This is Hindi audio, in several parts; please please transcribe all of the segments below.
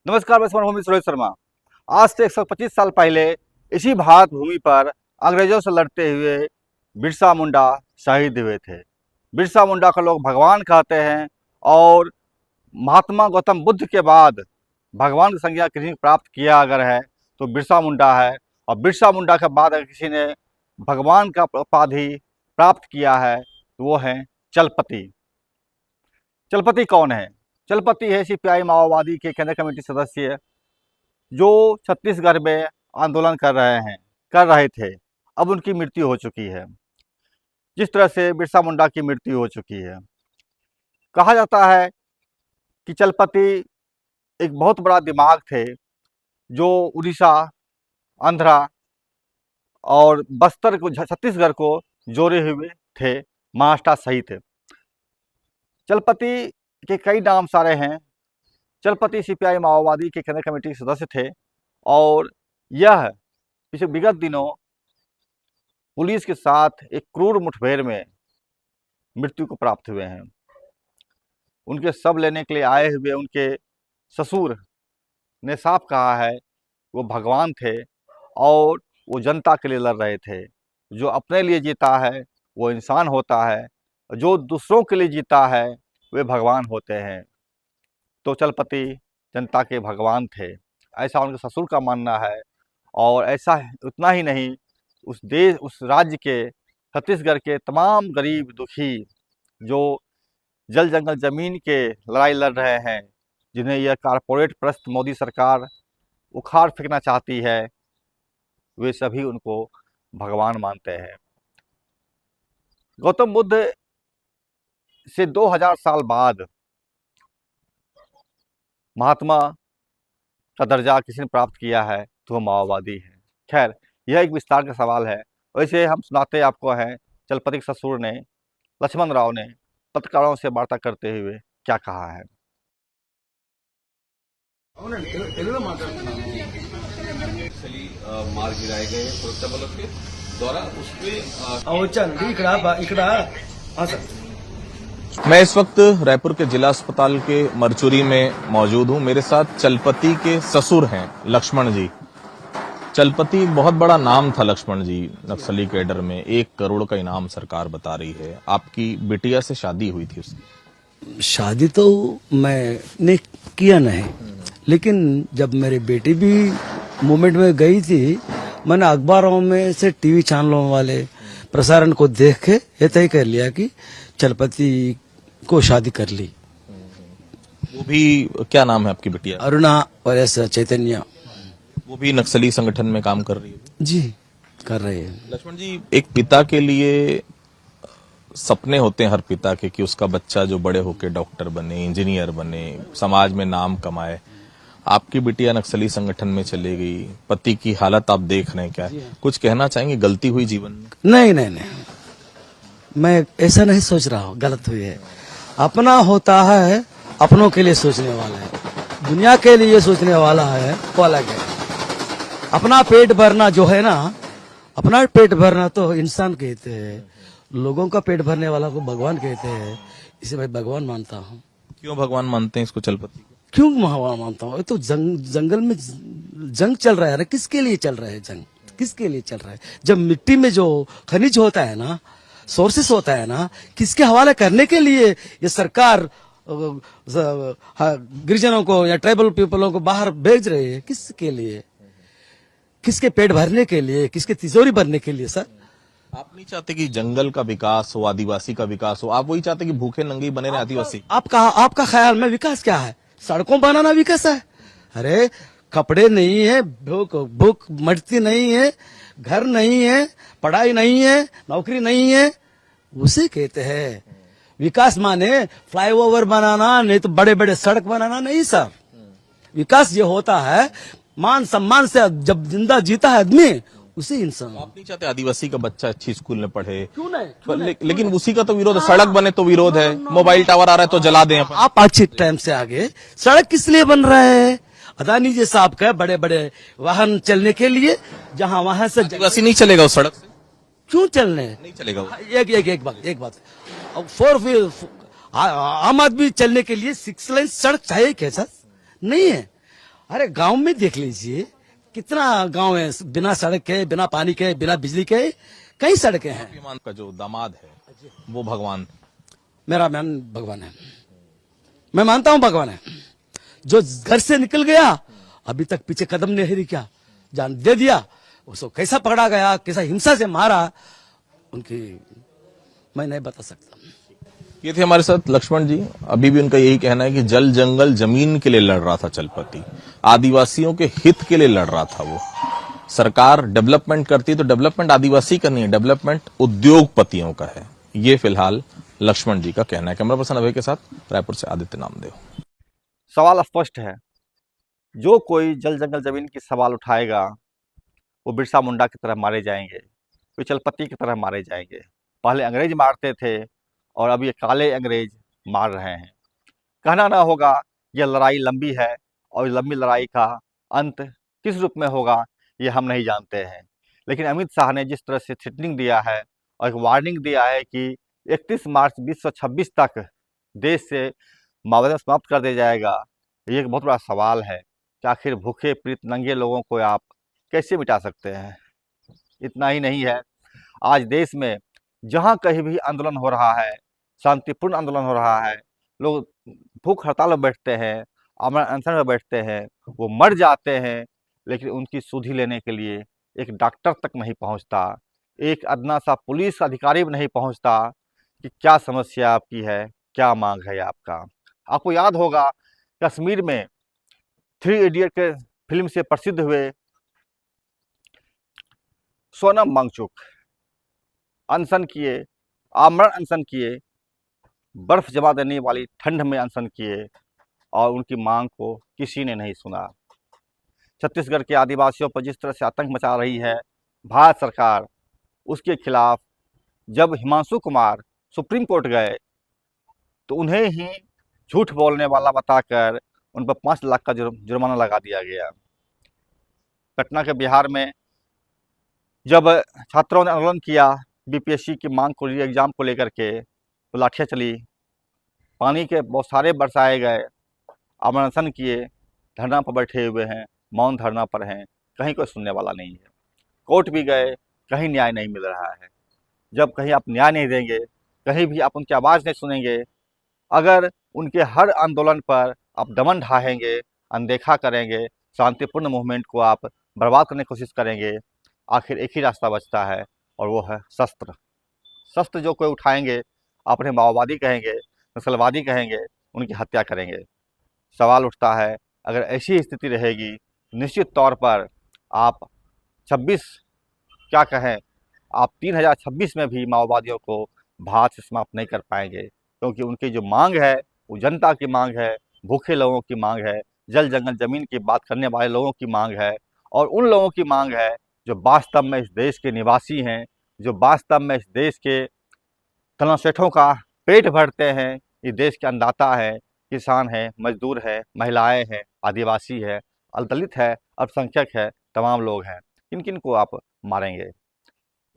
नमस्कार, मैं भूमि सुरेश शर्मा। आज से 125 साल पहले इसी भारत भूमि पर अंग्रेजों से लड़ते हुए बिरसा मुंडा शहीद हुए थे। बिरसा मुंडा को लोग भगवान कहते हैं और महात्मा गौतम बुद्ध के बाद भगवान की संज्ञा किसी ने प्राप्त किया अगर है तो बिरसा मुंडा है। और बिरसा मुंडा के बाद अगर किसी ने भगवान का उपाधि प्राप्त किया है तो वो है चलपति। चलपति कौन है? चलपति है सीपीआई माओवादी के केंद्रीय कमेटी सदस्य जो छत्तीसगढ़ में आंदोलन कर रहे थे। अब उनकी मृत्यु हो चुकी है। जिस तरह से बिरसा मुंडा की मृत्यु हो चुकी है, कहा जाता है कि चलपति एक बहुत बड़ा दिमाग थे जो उड़ीसा, आंध्रा और बस्तर को, छत्तीसगढ़ को जोड़े हुए थे, महाराष्ट्र सहित। चलपति के कई नाम सारे हैं। चलपति सीपीआई माओवादी के केंद्रीय कमेटी के सदस्य थे और यह पिछले विगत दिनों पुलिस के साथ एक क्रूर मुठभेड़ में मृत्यु को प्राप्त हुए हैं। उनके शव लेने के लिए आए हुए उनके ससुर ने साफ कहा है वो भगवान थे और वो जनता के लिए लड़ रहे थे। जो अपने लिए जीता है वो इंसान होता है, जो दूसरों के लिए जीता है वे भगवान होते हैं। तो चलपति जनता के भगवान थे, ऐसा उनके ससुर का मानना है। और ऐसा उतना ही नहीं, उस राज्य के, छत्तीसगढ़ के तमाम गरीब दुखी जो जल जंगल जमीन के लड़ाई लड़ रहे हैं, जिन्हें यह कारपोरेट प्रस्त मोदी सरकार उखाड़ फेंकना चाहती है, वे सभी उनको भगवान मानते हैं। गौतम बुद्ध से 2000 साल बाद महात्मा का दर्जा किसी ने प्राप्त किया है तो वो माओवादी है। खैर, यह एक विस्तार का सवाल है। वैसे हम सुनाते आपको हैं चलपति के ससुर ने, लक्ष्मण राव ने, पत्रकारों से वार्ता करते हुए क्या कहा है। मार गिराए गए सुरक्षा बलों के द्वारा मैं इस वक्त रायपुर के जिला अस्पताल के मरचुरी में मौजूद हूं। मेरे साथ चलपति के ससुर हैं लक्ष्मण जी। चलपति बहुत बड़ा नाम था लक्ष्मण जी, नक्सली कैडर में 1 करोड़ का इनाम सरकार बता रही है। आपकी बिटिया से शादी हुई थी उसकी? शादी तो मैंने किया नहीं, लेकिन जब मेरी बेटी भी मूवमेंट में गई थी, मैंने अखबारों में से टीवी चैनलों वाले प्रसारण को देख के ये तय कर लिया कि चलपति को शादी कर ली। वो भी, क्या नाम है आपकी बिटिया? अरुणा और ऐसा चैतन्य। वो भी नक्सली संगठन में काम कर रही है? जी, कर रहे हैं। लक्ष्मण जी, एक पिता के लिए सपने होते हैं हर पिता के कि उसका बच्चा जो बड़े होकर डॉक्टर बने, इंजीनियर बने, समाज में नाम कमाए। आपकी बिटिया नक्सली संगठन में चली गई, पति की हालत आप देख रहे हैं, क्या कुछ कहना चाहेंगे? गलती हुई जीवन में? नहीं, मैं ऐसा नहीं सोच रहा हूँ गलत हुई है। अपना होता है, अपनों के लिए सोचने वाला है, दुनिया के लिए सोचने वाला है वो अलग है। अपना पेट भरना जो है ना, अपना पेट भरना तो इंसान कहते हैं, लोगों का पेट भरने वाला को भगवान कहते हैं। इसे मैं भगवान मानता हूँ। क्यों भगवान मानते हैं इसको चलपति? क्यों भगवान मानता हूँ? तो जंगल में जंग चल रहा है ना, किसके लिए चल रहा है जंग? किसके लिए चल रहा है? जब मिट्टी में जो खनिज होता है ना, सोर्सेस होता है ना, किसके हवाले करने के लिए ये सरकार गिरिजनों को या ट्राइबल पीपलों को बाहर भेज रही है? किसके लिए? किसके पेट भरने के लिए? किसके तिजोरी भरने के लिए? सर, आप नहीं चाहते कि जंगल का विकास हो, आदिवासी का विकास हो? आप वही चाहते कि भूखे नंगे बने रहे आदिवासी? आपका ख्याल में विकास क्या है? सड़कों बनाना विकास है? अरे, कपड़े नहीं है, भूख मटती नहीं है, घर नहीं है, पढ़ाई नहीं है, नौकरी नहीं है, उसे कहते हैं विकास। माने फ्लाईओवर बनाना, नहीं तो बड़े बड़े सड़क बनाना नहीं सर। विकास ये होता है मान सम्मान से, जब जिंदा जीता है आदमी, उसी इंसान। आप नहीं चाहते आदिवासी का बच्चा अच्छी स्कूल में पढ़े? क्यों नहीं? लेकिन उसी का तो विरोध है। सड़क बने तो विरोध है, मोबाइल टावर आ रहा है तो जला दें। आप अच्छे टाइम से आगे, सड़क किस लिए बन रहा है? अदानी जी साहब का बड़े बड़े वाहन चलने के लिए, जहां वहां से आदिवासी नहीं चलेगा उस सड़क से? क्यों चलने? नहीं चलेगा। एक बात अब 4 व्हील आम आदमी चलने के लिए 6 लेन सड़क चाहिए क्या सर? नहीं है। अरे गांव में देख लीजिए, कितना गांव है बिना सड़क के, बिना पानी के, बिना बिजली के, कई सड़कें हैं। विमान का जो दामाद है वो भगवान, मेरा मैन भगवान है, मैं मानता हूं भगवान है। जो घर से निकल गया, अभी तक पीछे कदम नहीं हिली, क्या जान दे दिया, उसको कैसा पकड़ा गया, कैसा हिंसा से मारा, उनकी मैं नहीं बता सकता। ये थे हमारे साथ लक्ष्मण जी। अभी भी उनका यही कहना है कि जल जंगल जमीन के लिए लड़ रहा था चलपति, आदिवासियों के हित के लिए लड़ रहा था वो। सरकार डेवलपमेंट करती है तो डेवलपमेंट आदिवासी का नहीं है, डेवलपमेंट उद्योगपतियों का है। ये फिलहाल लक्ष्मण जी का कहना है। कैमरा पर्सन अभय के साथ रायपुर से आदित्य नामदेव। सवाल स्पष्ट है, जो कोई जल जंगल जमीन की सवाल उठाएगा वो बिरसा मुंडा की तरह मारे जाएंगे, कोई चलपति की तरह मारे जाएंगे। पहले अंग्रेज मारते थे और अब ये काले अंग्रेज मार रहे हैं। कहना ना होगा यह लड़ाई लंबी है और इस लंबी लड़ाई का अंत किस रूप में होगा ये हम नहीं जानते हैं। लेकिन अमित शाह ने जिस तरह से थ्रेटनिंग दिया है और एक वार्निंग दिया है कि 31 मार्च 2026 तक देश से माओवाद समाप्त कर दिया जाएगा, ये एक बहुत बड़ा सवाल है कि आखिर भूखे प्रीत नंगे लोगों को आप कैसे मिटा सकते हैं। इतना ही नहीं है, आज देश में जहाँ कहीं भी आंदोलन हो रहा है, शांतिपूर्ण आंदोलन हो रहा है, लोग भूख हड़ताल में बैठते हैं, अमर अनशन में बैठते हैं, वो मर जाते हैं, लेकिन उनकी सुधि लेने के लिए एक डॉक्टर तक नहीं पहुंचता, एक अदना सा पुलिस अधिकारी भी नहीं पहुंचता कि क्या समस्या आपकी है, क्या मांग है आपका। आपको याद होगा कश्मीर में 3 इडियट के फिल्म से प्रसिद्ध हुए सोनम वांगचुक अनशन किए, आमरण अनशन किए, बर्फ जमा देने वाली ठंड में अनशन किए और उनकी मांग को किसी ने नहीं सुना। छत्तीसगढ़ के आदिवासियों पर जिस तरह से आतंक मचा रही है भारत सरकार, उसके खिलाफ जब हिमांशु कुमार सुप्रीम कोर्ट गए तो उन्हें ही झूठ बोलने वाला बताकर उन पर 5 लाख का जुर्माना लगा दिया गया। पटना के बिहार में जब छात्रों ने आंदोलन किया बीपीएससी की मांग को, एग्जाम को लेकर के, तो लाठियाँ चली, पानी के बहुत सारे बरसाए गए, आमरण अनशन किए, धरना पर बैठे हुए हैं, मौन धरना पर हैं, कहीं कोई सुनने वाला नहीं है। कोर्ट भी गए, कहीं न्याय नहीं मिल रहा है। जब कहीं आप न्याय नहीं देंगे, कहीं भी आप उनकी आवाज़ नहीं सुनेंगे, अगर उनके हर आंदोलन पर आप दमन ढाहेंगे, अनदेखा करेंगे, शांतिपूर्ण मूवमेंट को आप बर्बाद करने की कोशिश करेंगे, आखिर एक ही रास्ता बचता है और वो है शस्त्र। शस्त्र जो कोई उठाएंगे, अपने माओवादी कहेंगे, नस्लवादी कहेंगे, उनकी हत्या करेंगे। सवाल उठता है, अगर ऐसी स्थिति रहेगी निश्चित तौर पर आप 26 क्या कहें, आप 3026 में भी माओवादियों को भारत से समाप्त नहीं कर पाएंगे, क्योंकि उनकी जो मांग है वो जनता की मांग है, भूखे लोगों की मांग है, जल जंगल जमीन की बात करने वाले लोगों की मांग है, और उन लोगों की मांग है जो वास्तव में इस देश के निवासी हैं, जो वास्तव में इस देश के तनासेठों का पेट भरते हैं, इस देश के अन्नदाता है, किसान है, मजदूर है, महिलाएं हैं, आदिवासी है, दलित है, अल्पसंख्यक है, तमाम लोग हैं। किन किन को आप मारेंगे?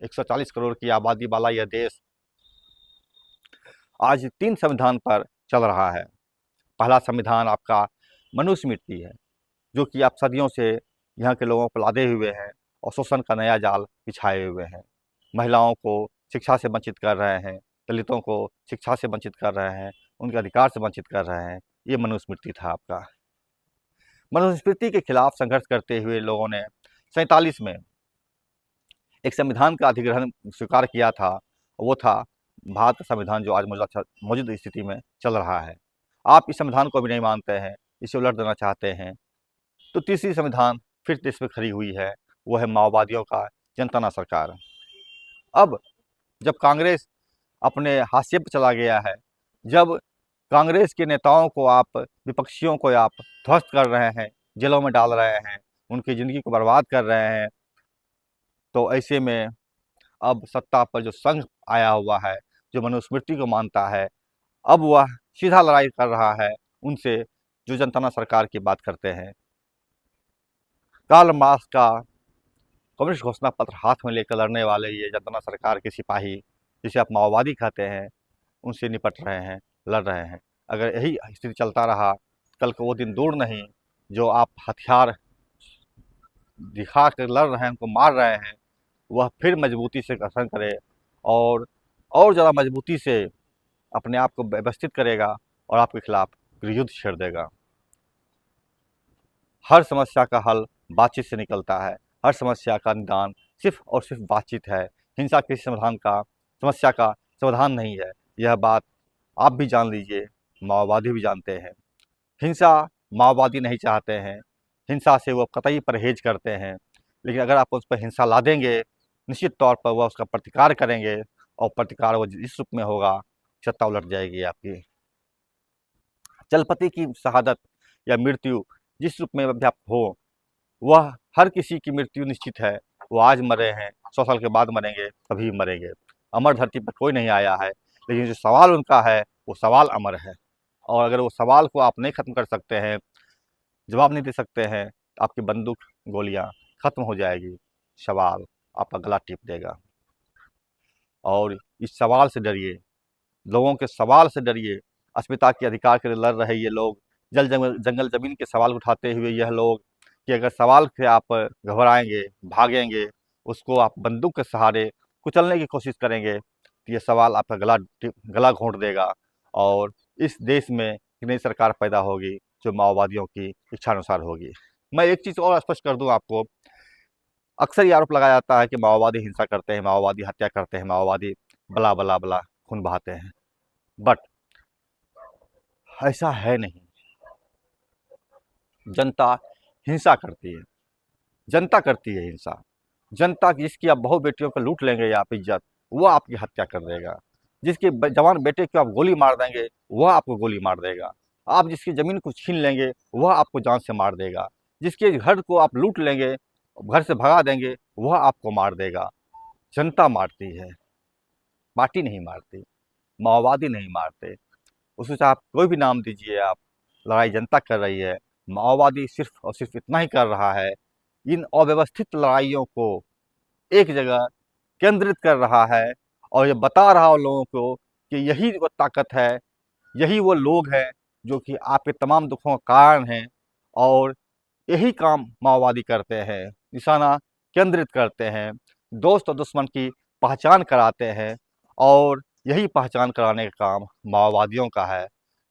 140 करोड़ की आबादी वाला यह देश आज 3 संविधान पर चल रहा है। पहला संविधान आपका मनुस्मृति है, जो कि आप सदियों से यहाँ के लोगों को लादे हुए हैं और शोषण का नया जाल बिछाए हुए हैं। महिलाओं को शिक्षा से वंचित कर रहे हैं, दलितों को शिक्षा से वंचित कर रहे हैं, उनके अधिकार से वंचित कर रहे हैं। ये मनुस्मृति था आपका। मनुस्मृति के खिलाफ संघर्ष करते हुए लोगों ने 47 में एक संविधान का अधिग्रहण स्वीकार किया था, वो था भारत का संविधान जो आज मौजूद स्थिति में चल रहा है। आप इस संविधान को भी नहीं मानते हैं, इसे उलट देना चाहते हैं, तो तीसरी संविधान फिर देश में खड़ी हुई है, वो है माओवादियों का जनता ना सरकार। अब जब कांग्रेस अपने हाशिए पर चला गया है, जब कांग्रेस के नेताओं को आप, विपक्षियों को आप ध्वस्त कर रहे हैं, जेलों में डाल रहे हैं, उनकी ज़िंदगी को बर्बाद कर रहे हैं, तो ऐसे में अब सत्ता पर जो संघ आया हुआ है, जो मनुस्मृति को मानता है, अब वह सीधा लड़ाई कर रहा है उनसे जो जनता सरकार की बात करते हैं। कार्ल मार्क्स का कम्युनिस्ट घोषणा पत्र हाथ में लेकर लड़ने वाले ये जनता सरकार के सिपाही, जिसे आप माओवादी कहते हैं, उनसे निपट रहे हैं, लड़ रहे हैं। अगर यही स्थिति चलता रहा, कल को वो दिन दूर नहीं जो आप हथियार दिखा कर लड़ रहे हैं, उनको मार रहे हैं, वह फिर मजबूती से गठन करे और ज़्यादा मजबूती से अपने आप को व्यवस्थित करेगा और आपके खिलाफ युद्ध छेड़ देगा। हर समस्या का हल बातचीत से निकलता है, हर समस्या का निदान सिर्फ और सिर्फ बातचीत है। हिंसा किसी समस्या का समाधान नहीं है। यह बात आप भी जान लीजिए, माओवादी भी जानते हैं। हिंसा माओवादी नहीं चाहते हैं, हिंसा से वो कतई परहेज करते हैं, लेकिन अगर आप उस पर हिंसा ला देंगे, निश्चित तौर पर वह उसका प्रतिकार करेंगे और प्रतिकार वो जिस रूप में होगा, सत्ता उलट जाएगी आपकी। चलपति की शहादत या मृत्यु जिस रूप में भी आप हो, वह हर किसी की मृत्यु निश्चित है। वो आज मरे हैं, 100 साल के बाद मरेंगे, कभी मरेंगे। अमर धरती पर कोई नहीं आया है, लेकिन जो सवाल उनका है वो सवाल अमर है। और अगर वो सवाल को आप नहीं ख़त्म कर सकते हैं, जवाब नहीं दे सकते हैं, तो आपकी बंदूक गोलियां ख़त्म हो जाएगी, सवाल आपका गला टीप देगा। और इस सवाल से डरिए, लोगों के सवाल से डरिए। अस्मिता के अधिकार के लिए लड़ रहे ये लोग, जंगल ज़मीन के सवाल उठाते हुए यह लोग, कि अगर सवाल से आप घबराएंगे, भागेंगे, उसको आप बंदूक के सहारे कुचलने की कोशिश करेंगे, तो ये सवाल आपका गला घोंट देगा और इस देश में एक नई सरकार पैदा होगी जो माओवादियों की इच्छानुसार होगी। मैं एक चीज़ और स्पष्ट कर दूं आपको, अक्सर ये आरोप लगाया जाता है कि माओवादी हिंसा करते हैं, माओवादी हत्या करते हैं, माओवादी बला बला बला खून बहाते हैं, बट ऐसा है नहीं। जनता हिंसा करती है, जनता करती है हिंसा। जनता जिसकी आप बहु बेटियों को लूट लेंगे या आप इज्जत, वो आपकी हत्या कर देगा। जिसके जवान बेटे को आप गोली मार देंगे, वह आपको गोली मार देगा। आप जिसकी ज़मीन को छीन लेंगे, वह आपको जान से मार देगा। जिसके घर को आप लूट लेंगे, घर से भगा देंगे, वह आपको मार देगा। जनता मारती है, पार्टी नहीं मारती, माओवादी नहीं मारते। उसको चाहे आप कोई भी नाम दीजिए, आप लड़ाई जनता कर रही है। माओवादी सिर्फ और सिर्फ इतना ही कर रहा है, इन अव्यवस्थित लड़ाइयों को एक जगह केंद्रित कर रहा है और ये बता रहा है लोगों को कि यही वो ताकत है, यही वो लोग हैं जो कि आपके तमाम दुखों का कारण हैं। और यही काम माओवादी करते हैं, निशाना केंद्रित करते हैं, दोस्त और दुश्मन की पहचान कराते हैं। और यही पहचान कराने का काम माओवादियों का है।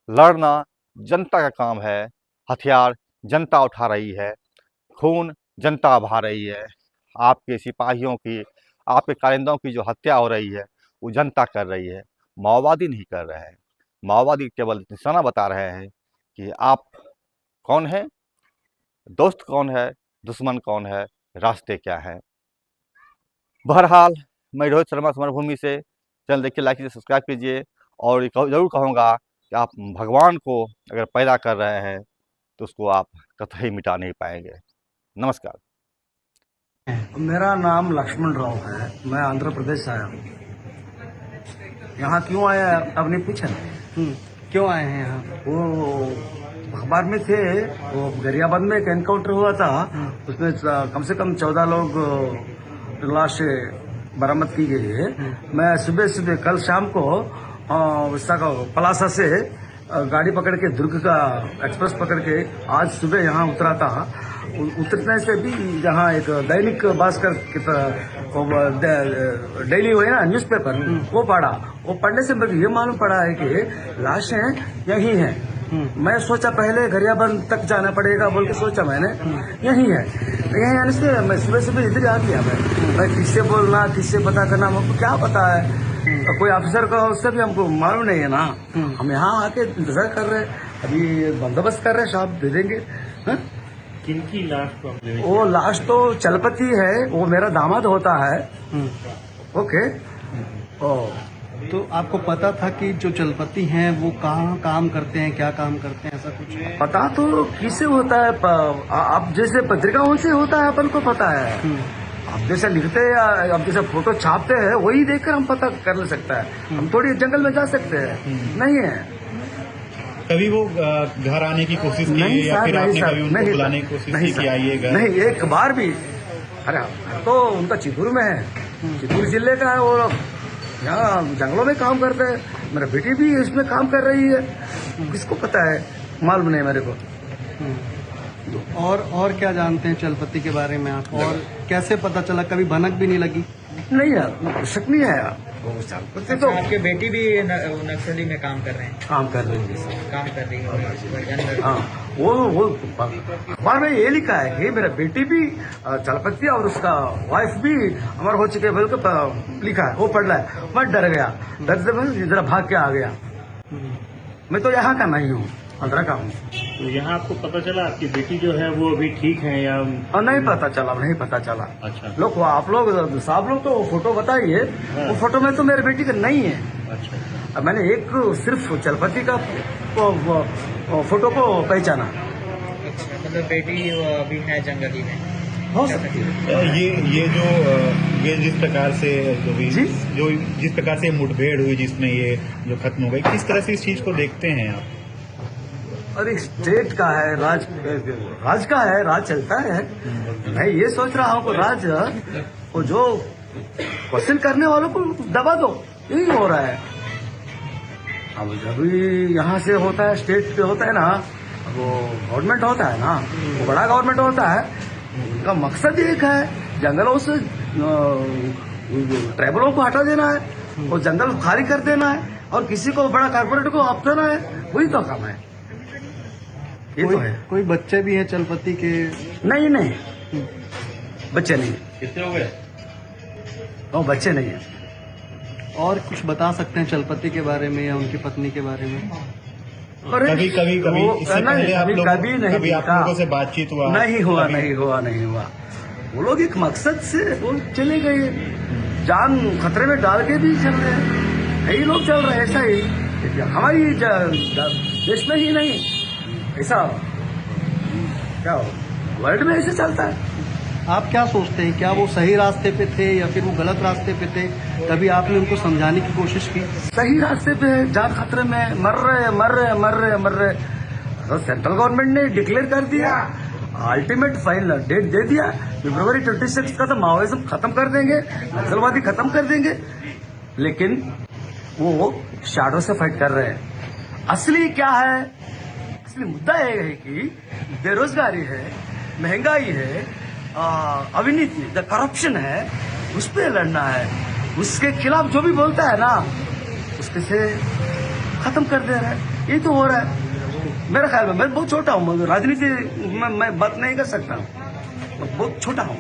लड़ना जनता का काम है, हथियार जनता उठा रही है, खून जनता बहा रही है। आपके सिपाहियों की, आपके कारिंदों की जो हत्या हो रही है, वो जनता कर रही है, माओवादी नहीं कर रहे हैं। माओवादी केवल निशाना बता रहे हैं कि आप कौन है, दोस्त कौन है, दुश्मन कौन है, रास्ते क्या हैं। बहरहाल मैं रोहित शर्मा समरभूमि से, चैनल देखिए, लाइक कीजिए, सब्सक्राइब कीजिए। और ज़रूर कहूँगा कि आप भगवान को अगर पैदा कर रहे हैं तो उसको आप कतई मिटा नहीं पाएंगे। नमस्कार। मेरा नाम लक्ष्मण राव है, मैं आंध्र प्रदेश से आया हूँ। यहाँ क्यों आया अब नहीं पूछा? क्यों आए हैं यहाँ? वो अखबार में थे, वो गरियाबंद में एक एनकाउंटर हुआ था, उसमें कम से कम 14 लोग लाश बरामद की गई है। मैं सुबह कल शाम को पलासा से गाड़ी पकड़ के दुर्ग का एक्सप्रेस पकड़ के आज सुबह यहाँ उतरा था। उतरने से भी यहाँ एक दैनिक भास्कर डेली हुए ना न्यूज़पेपर, वो पढ़ा। वो पढ़ने से मुझे ये मालूम पड़ा है कि लाशें यही हैं। मैं सोचा पहले गरियाबंद तक जाना पड़ेगा बोल के सोचा मैंने, यही है। यही आने से मैं सुबह इधर आ गया। मैं किससे बोलना, किससे पता करना, हमको क्या पता है? तो कोई ऑफिसर का उससे भी हमको मालूम नहीं है ना। हम यहाँ आके इंतजार कर रहे हैं, अभी बंदोबस्त कर रहे हैं, साहब दे देंगे। किनकी लाश को? वो लाश तो चलपति है, वो मेरा दामाद होता है। ओके। तो आपको पता था कि जो चलपति हैं वो कहाँ काम करते हैं, क्या काम करते हैं, ऐसा कुछ? पता तो किससे होता है, आप जैसे पत्रिकाओं से होता है, अपन को पता है। आप जैसे लिखते हैं, आप जैसे फोटो छापते हैं, वही देखकर हम पता कर ले सकता है। हम थोड़ी जंगल में जा सकते हैं, नहीं है। कभी वो घर आने की कोशिश की या फिर आपने कभी उनको बुलाने की कोशिश की कि आइए घर? नहीं, एक बार भी। अरे तो उनका चितूर में है, चितूर जिले का है। वो यहाँ जंगलों में काम करते हैं। मेरा बेटी भी इसमें काम कर रही है, किसको पता है? मालूम नहीं मेरे को। और क्या जानते हैं चलपति के बारे में आप? और कैसे पता चला? कभी भनक भी नहीं लगी? नहीं यार, शक नहीं है यार। वो चलपति तो आपके बेटी भी नक्सली में काम कर रहे हैं? काम कर रही है सर। काम कर रही है। हाँ, वो अखबार में ये लिखा है कि मेरा बेटी भी चलपति और उसका वाइफ भी अमर हो चुके बोल के लिखा है। वो पढ़ रहा है, मैं डर गया। डर से मैं इधर भाग के आ गया। मैं तो यहाँ का नहीं हूँ, आंध्रा का हूँ। तो यहाँ आपको पता चला आपकी बेटी जो है वो अभी ठीक है या? नहीं पता चला, नहीं पता चला। अच्छा। लोग आप लोग साहब लोग तो फोटो बताइए। वो फोटो में तो मेरे बेटी का नहीं है। अच्छा। अब मैंने एक सिर्फ चलपति का फोटो को पहचाना। अच्छा, मतलब बेटी अभी है जंगली में? हो सकती है। ये जिस प्रकार से जी? जो जिस प्रकार से मुठभेड़ हुई जिसमें ये जो खत्म हो गई, किस तरह से इस चीज को देखते हैं आप? अरे स्टेट का है, राज का है, राज चलता है। मैं ये सोच रहा हूँ कि राज वो जो क्वेश्चन करने वालों को दबा दो, यही हो रहा है। अब जब भी यहाँ से होता है, स्टेट पे होता है ना, वो गवर्नमेंट होता है ना, वो बड़ा गवर्नमेंट होता है। उनका मकसद एक है, जंगलों से ट्राइबलों को हटा देना है और जंगल खाली कर देना है और किसी को बड़ा कारपोरेट को अपनाना है। वही तो काम है। ये तो है। कोई बच्चे भी हैं चलपति के? नहीं नहीं, बच्चे नहीं। कितने हो गए? वो बच्चे नहीं है। और कुछ बता सकते हैं चलपति के बारे में या उनकी पत्नी के बारे में? कभी इससे पहले आप लोगों से बातचीत हुआ? नहीं हुआ। वो लोग एक मकसद से वो चले गए, जान खतरे में डाल के भी चल रहे हैं। कई लोग चल रहे हैं ऐसा ही, हमारी देश में ही नहीं, ऐसा क्या वर्ल्ड में ऐसे चलता है। आप क्या सोचते हैं, क्या वो सही रास्ते पे थे या फिर वो गलत रास्ते पे थे? कभी आपने उनको समझाने की कोशिश की? सही रास्ते पे है, जान खतरे में, मर रहे। तो सेंट्रल गवर्नमेंट ने डिक्लेयर कर दिया, अल्टीमेट फाइनल डेट दे दिया, फरवरी 26 का तो माओवादिज्म खत्म कर देंगे, नक्सलवादी खत्म कर देंगे। लेकिन वो शैडो से फाइट कर रहे हैं। असली क्या है? असली मुद्दा ये है कि बेरोजगारी है, महंगाई है, अविनीति, द करप्शन है, उस पे लड़ना है। उसके खिलाफ जो भी बोलता है ना, उसके से खत्म कर दे रहा है। ये तो हो रहा है मेरा ख्याल में। मैं बहुत छोटा हूँ, राजनीति में मैं बात नहीं कर सकता हूँ, बहुत छोटा हूँ।